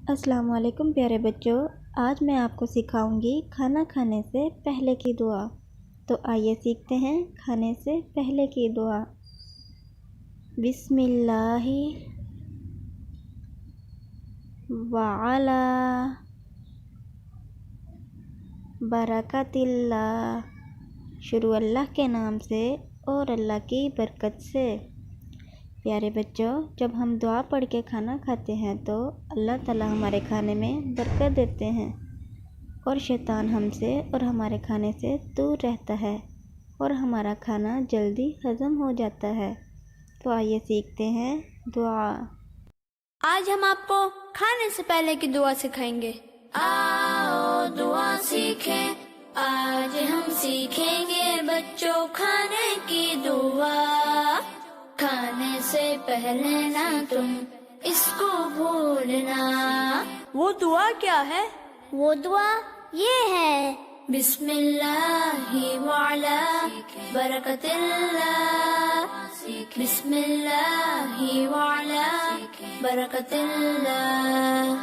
السلام علیکم پیارے بچوں، آج میں آپ کو سکھاؤں گی کھانا کھانے سے پہلے کی دعا۔ تو آئیے سیکھتے ہیں کھانے سے پہلے کی دعا۔ بسم اللہ وعلی برکت اللہ، شروع اللہ کے نام سے اور اللہ کی برکت سے۔ پیارے بچوں، جب ہم دعا پڑھ کے کھانا کھاتے ہیں تو اللہ تعالیٰ ہمارے کھانے میں برکت دیتے ہیں اور شیطان ہم سے اور ہمارے کھانے سے دور رہتا ہے اور ہمارا کھانا جلدی ہضم ہو جاتا ہے۔ تو آئیے سیکھتے ہیں دعا۔ آج ہم آپ کو کھانے سے پہلے کی دعا سکھائیں گے۔ آؤ دعا سیکھیں، آج ہم سیکھیں گے بچوں کھانے کی دعا۔ کھانے سے پہلے نہ تم اس کو بھولنا۔ وہ دعا کیا ہے؟ وہ دعا یہ ہے: بسم اللہ وعلی برکت اللہ، بسم اللہ وعلی برکت اللہ۔